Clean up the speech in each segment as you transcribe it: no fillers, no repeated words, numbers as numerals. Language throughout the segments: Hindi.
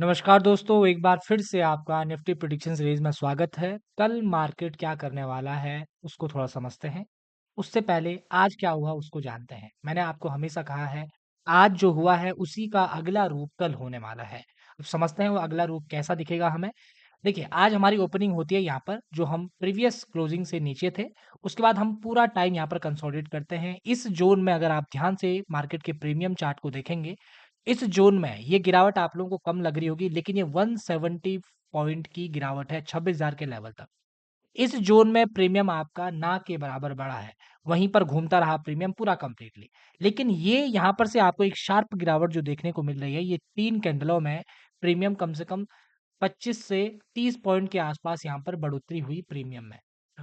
नमस्कार दोस्तों, एक बार फिर से आपका निफ्टी प्रेडिक्शन सीरीज में स्वागत है। कल मार्केट क्या करने वाला है, उसको थोड़ा समझते हैं। उससे पहले आज क्या हुआ उसको जानते हैं। मैंने आपको हमेशा कहा है, आज जो हुआ है उसी का अगला रूप कल होने वाला है। अब समझते हैं वो अगला रूप कैसा दिखेगा हमें। देखिए, आज हमारी ओपनिंग होती है यहाँ पर, जो हम प्रीवियस क्लोजिंग से नीचे थे। उसके बाद हम पूरा टाइम यहाँ पर कंसोलिडेट करते हैं। इस ज़ोन में अगर आप ध्यान से मार्केट के प्रीमियम चार्ट को देखेंगे, इस ज़ोन में ये गिरावट आप लोगों को कम लग रही होगी, लेकिन ये 170 पॉइंट की गिरावट है 26,000 के लेवल तक। इस ज़ोन में प्रीमियम आपका ना के बराबर बढ़ा है। वहीं पर घूमता रहा प्रीमियम पूरा कंप्लीटली। लेकिन ये यहाँ पर से आपको एक शार्प गिरावट जो देखने को मिल रही है, ये 3 कैंडलों में प्रीमियम कम से कम 25 से 30 पॉइंट के आसपास यहाँ पर बढ़ोतरी हुई प्रीमियम में।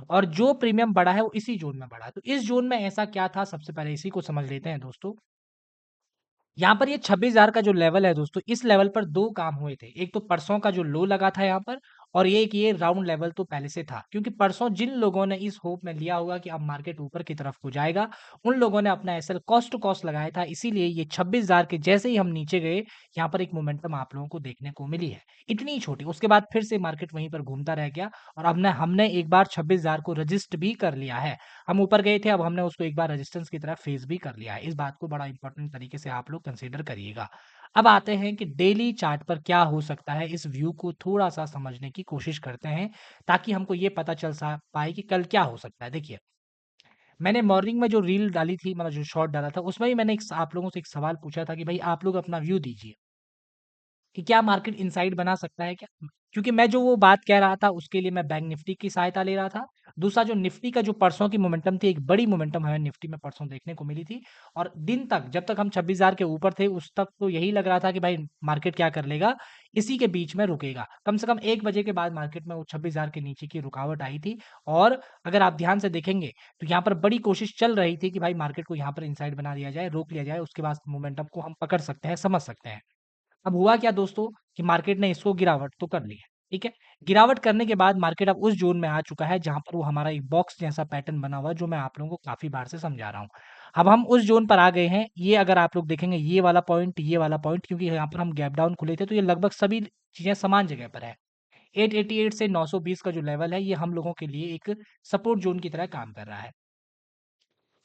और जो प्रीमियम बढ़ा है वो इसी ज़ोन में बढ़ा है। तो इस ज़ोन में ऐसा क्या था, सबसे पहले इसी को समझ लेते हैं दोस्तों। यहाँ पर ये 26,000 का जो लेवल है दोस्तों, इस लेवल पर 2 काम हुए थे। एक तो परसों का जो लो लगा था यहाँ पर, और ये एक ये राउंड लेवल तो पहले से था। क्योंकि परसों जिन लोगों ने इस होप में लिया होगा कि अब मार्केट ऊपर की तरफ को जाएगा, उन लोगों ने अपना एसएल कॉस्ट टू कॉस्ट लगाया था। इसीलिए ये 26,000 के जैसे ही हम नीचे गए, यहाँ पर एक मोमेंटम आप लोगों को देखने को मिली है। इतनी ही छोटी, उसके बाद फिर से मार्केट वहीं पर घूमता रह गया, और हमने हमने एक बार 26,000 को रजिस्ट भी कर लिया है। हम ऊपर गए थे, अब हमने उसको एक बार रेजिस्टेंस की तरह फेस भी कर लिया है। इस बात को बड़ा इंपॉर्टेंट तरीके से आप लोग कंसीडर करिएगा। अब आते हैं कि डेली चार्ट पर क्या हो सकता है, इस व्यू को थोड़ा-सा समझने की कोशिश करते हैं, ताकि हमको ये पता चल सा पाए कि कल क्या हो सकता है। देखिए, मैंने मॉर्निंग में जो रील डाली थी, मतलब जो शॉर्ट डाला था, उसमें भी मैंने एक स आप लोगों से एक सवाल पूछा था कि भई आप लोग अपना व्यू दीजिए। कि क्या मार्केट इनसाइड बना सकता है क्या? क्योंकि मैं जो वो बात कह रहा था उसके लिए मैं बैंक निफ्टी की सहायता ले रहा था। दूसरा जो निफ्टी का जो परसों की मोमेंटम थी, एक बड़ी मोमेंटम हमें निफ्टी में परसों देखने को मिली थी, और दिन तक जब तक हम 26,000 के ऊपर थे उस तक तो यही लग रहा था कि भाई मार्केट क्या कर लेगा, इसी के बीच में रुकेगा। कम से कम 1 बजे के बाद मार्केट में वो 26,000 के नीचे की रुकावट आई थी, और अगर आप ध्यान से देखेंगे तो यहाँ पर बड़ी कोशिश चल रही थी कि भाई मार्केट को यहाँ पर इनसाइड बना दिया जाए, रोक लिया जाए, उसके बाद मोमेंटम को हम पकड़ सकते हैं, समझ सकते हैं। अब हुआ क्या दोस्तों कि मार्केट ने इसको गिरावट तो कर ली है, ठीक है? गिरावट करने के बाद मार्केट अब उस ज़ोन में आ चुका है जहाँ पर वो हमारा एक बॉक्स जैसा पैटर्न बना हुआ है, जो मैं आप लोगों को काफ़ी बार से समझा रहा हूँ। अब हम उस ज़ोन पर आ गए हैं, ये अगर आप लोग देखेंगे ये वाला पॉइंट, क्योंकि यहाँ पर हम गैप डाउन खुले थे, तो ये लगभग सभी चीज़ें समान जगह पर है। 888 से 920 का जो लेवल है, ये हम लोगों के लिए एक सपोर्ट ज़ोन की तरह काम कर रहा है।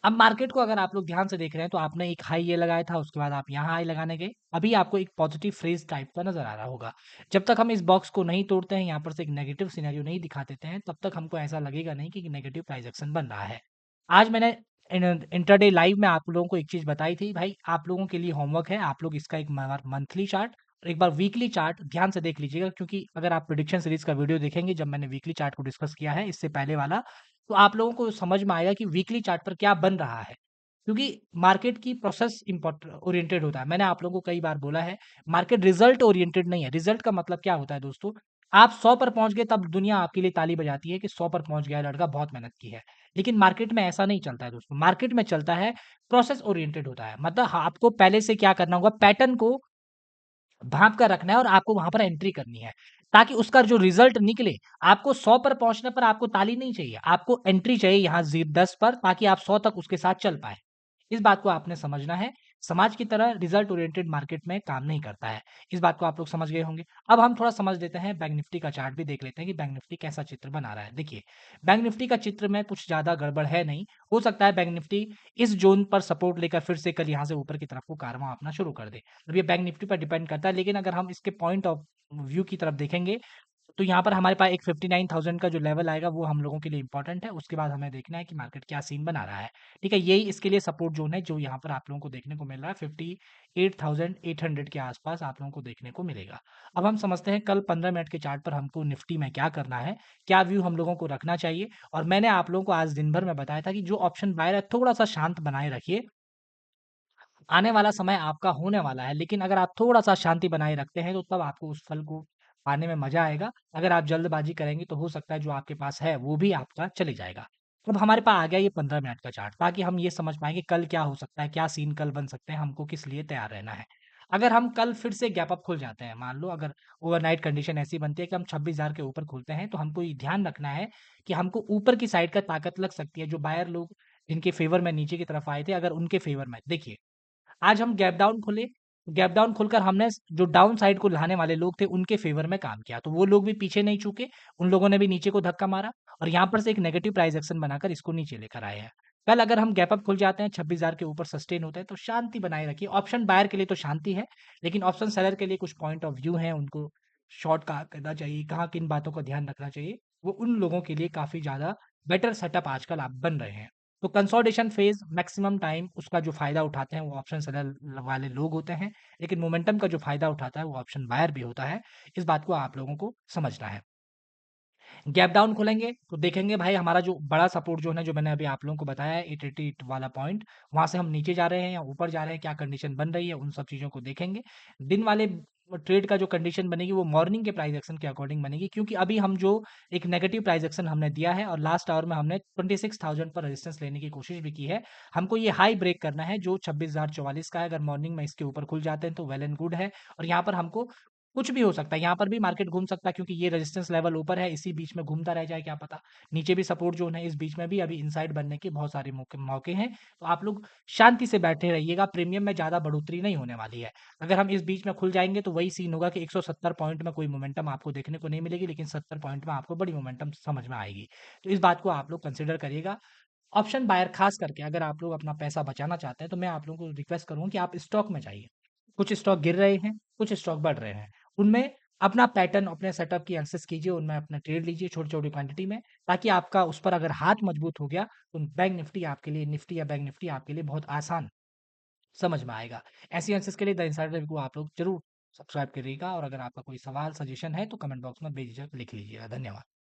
अब मार्केट को अगर आप लोग ध्यान से देख रहे हैं तो आपने एक हाई ये लगाया था, उसके बाद आप यहाँ हाई लगाने गए। अभी आपको एक पॉजिटिव फ्रेज टाइप का नज़र आ रहा होगा। जब तक हम इस बॉक्स को नहीं तोड़ते हैं, यहाँ पर से एक नेगेटिव सिनेरियो नहीं दिखा देते हैं, तब तक हमको ऐसा लगेगा नहीं कि नेगेटिव प्राइस एक्शन बन रहा है। आज मैंने इंटरडे लाइव में आप लोगों को एक चीज़ बताई थी, भाई आप लोगों के लिए होमवर्क है, आप लोग इसका एक मंथली चार्ट और एक बार वीकली चार्ट ध्यान से देख लीजिएगा, क्योंकि अगर आप प्रिडिक्शन सीरीज का वीडियो देखेंगे, जब मैंने वीकली चार्ट को डिस्कस किया है इससे पहले वाला, तो आप लोगों को समझ में आएगा कि वीकली चार्ट पर क्या बन रहा है। क्योंकि मार्केट की प्रोसेस इम्पोर्ट ओरिएंटेड होता है। मैंने आप लोगों को कई बार बोला है, मार्केट रिजल्ट ओरिएंटेड नहीं है। रिजल्ट का मतलब क्या होता है दोस्तों? आप 100 पर पहुँच गए तब दुनिया आपके लिए ताली बजाती है कि 100 पर पहुँच गया लड़का, बहुत मेहनत की है। लेकिन मार्केट में ऐसा नहीं चलता है दोस्तों। मार्केट में चलता है, प्रोसेस ओरिएंटेड होता है। मतलब आपको पहले से क्या करना होगा, पैटर्न को भाँप कर रखना है और आपको वहाँ पर एंट्री करनी है, ताकि उसका जो रिज़ल्ट निकले, आपको 100 पर पहुँचने पर आपको ताली नहीं चाहिए, आपको एंट्री चाहिए यहाँ 10 पर, ताकि आप 100 तक उसके साथ चल पाएँ। इस बात को आपने समझना है, समाज की तरह रिज़ल्ट ओरिएंटेड मार्केट में काम नहीं करता है। इस बात को आप लोग समझ गए होंगे। अब हम थोड़ा समझ लेते हैं, बैंक निफ्टी का चार्ट भी देख लेते हैं कि बैंक निफ्टी कैसा चित्र बना रहा है। देखिए, बैंक निफ्टी का चित्र में कुछ ज़्यादा गड़बड़ है नहीं, हो सकता है बैंक निफ्टी इस ज़ोन पर सपोर्ट लेकर फिर से कल यहाँ से ऊपर की तरफ को कारवां अपना शुरू कर दे। अब ये बैंक निफ्टी पर डिपेंड करता है, लेकिन अगर हम इसके पॉइंट ऑफ व्यू की तरफ देखेंगे, तो यहाँ पर हमारे पास एक 59,000 का जो लेवल आएगा वो हम लोगों के लिए इंपॉर्टेंट है। उसके बाद हमें देखना है कि मार्केट क्या सीन बना रहा है। ठीक है, यही इसके लिए सपोर्ट जोन है जो यहाँ पर आप लोगों को देखने को मिल रहा है। 58,800 के आसपास आप लोगों को देखने को मिलेगा। अब हम समझते हैं कल 15 मिनट के चार्ट पर हमको निफ्टी में क्या करना है, क्या व्यू हम लोगों को रखना चाहिए। और मैंने आप लोगों को आज दिन भर में बताया था कि जो ऑप्शन बायर है थोड़ा सा शांत बनाए रखिए, आने वाला समय आपका होने वाला है। लेकिन अगर आप थोड़ा-सा शांति बनाए रखते हैं, तो तब आपको उस फल को पाने में मज़ा आएगा। अगर आप जल्दबाज़ी करेंगे, तो हो सकता है जो आपके पास है, वो भी आपका चले जाएगा। अब हमारे पास आ गया ये 15 मिनट का चार्ट, ताकि हम ये समझ पाएँ कि कल क्या हो सकता है, क्या सीन कल बन सकते हैं, हमको किस लिए तैयार रहना है। अगर हम कल फिर से गैप अप खुल जाते हैं, मान लो अगर ओवरनाइट कंडीशन ऐसी बनती है कि हम 26,000 के ऊपर खुलते हैं, तो हमको ये ध्यान रखना है कि हमको ऊपर की साइड का ताकत लग सकती है। जो बायर लोग जिनके फ़ेवर में नीचे की तरफ आए थे, अगर उनके फ़ेवर में देखिए, आज हम गैप डाउन खुले, गैप डाउन खुलकर हमने जो डाउन साइड को लाने वाले लोग थे उनके फेवर में काम किया, तो वो लोग भी पीछे नहीं चूके, उन लोगों ने भी नीचे को धक्का मारा और यहाँ पर से एक नेगेटिव प्राइस एक्शन बनाकर इसको नीचे लेकर आए हैं। कल अगर हम गैप अप खुल जाते हैं 26,000 के ऊपर सस्टेन होते हैं तो शांति बनाए रखिए। ऑप्शन बायर के लिए तो शांति है, लेकिन ऑप्शन सेलर के लिए कुछ पॉइंट ऑफ व्यू है, उनको शॉर्ट कहाँ करना चाहिए, कहाँ किन बातों का ध्यान रखना चाहिए, वो उन लोगों के लिए काफ़ी ज़्यादा बेटर सेटअप आजकल आप बन रहे हैं। तो कंसोलिडेशन फेज़ मैक्सिमम टाइम उसका जो फ़ायदा उठाते हैं वो ऑप्शन सेलर वाले लोग होते हैं, लेकिन मोमेंटम का जो फ़ायदा उठाता है वो ऑप्शन बायर भी होता है। इस बात को आप लोगों को समझना है। गैप डाउन खोलेंगे तो देखेंगे भाई हमारा जो बड़ा सपोर्ट जोन है जो मैंने अभी आप लोगों को बताया है 888 वाला पॉइंट, वहाँ से हम नीचे जा रहे हैं या ऊपर जा रहे हैं, क्या कंडीशन बन रही है, उन सब चीज़ों को देखेंगे। दिन वाले ट्रेड का जो कंडीशन बनेगी वो मॉर्निंग के प्राइस एक्शन के अकॉर्डिंग बनेगी, क्योंकि अभी हम जो एक नेगेटिव प्राइस एक्शन हमने दिया है और लास्ट आवर में हमने 26,000 पर रेजिस्टेंस लेने की कोशिश भी की है। हमको ये हाई ब्रेक करना है जो 26,044 का है। अगर मॉर्निंग में इसके ऊपर खुल जाते हैं तो वेल एंड गुड है और यहाँ पर हमको कुछ भी हो सकता है, यहाँ पर भी मार्केट घूम सकता है क्योंकि ये रेजिस्टेंस लेवल ऊपर है, इसी बीच में घूमता रह जाए क्या पता। नीचे भी सपोर्ट ज़ोन है, इस बीच में भी अभी इनसाइड बनने के बहुत सारे मौके मौके हैं। तो आप लोग शांति से बैठे रहिएगा, प्रीमियम में ज़्यादा बढ़ोतरी नहीं होने वाली है। अगर हम इस बीच में खुल जाएँगे तो वही सीन होगा कि 170 पॉइंट में कोई मोमेंटम आपको देखने को नहीं मिलेगी, लेकिन 70 पॉइंट में आपको बड़ी मोमेंटम समझ में आएगी। तो इस बात को आप लोग कंसिडर करिएगा। ऑप्शन बायर खास करके अगर आप लोग अपना पैसा बचाना चाहते हैं, तो मैं आप लोगों को रिक्वेस्ट करूँगा कि आप स्टॉक में जाइए। कुछ स्टॉक गिर रहे हैं, कुछ स्टॉक बढ़ रहे हैं। उनमें अपना पैटर्न, अपने सेटअप की एक्सेस कीजिए, उनमें अपना ट्रेड लीजिए छोटी-छोटी क्वांटिटी में, ताकि आपका उस पर अगर हाथ मजबूत हो गया, तो बैंक निफ्टी आपके लिए निफ्टी या बैंक निफ्टी आपके लिए बहुत आसान समझ में आएगा। ऐसी एक्सेस के लिए द इनसाइडर रिव्यू को आप लोग ज़रूर सब्सक्राइब करिएगा और अगर आपका कोई सवाल, सजेशन है, तो कमेंट बॉक्स में बेझिझक लिख लीजिएगा। धन्यवाद।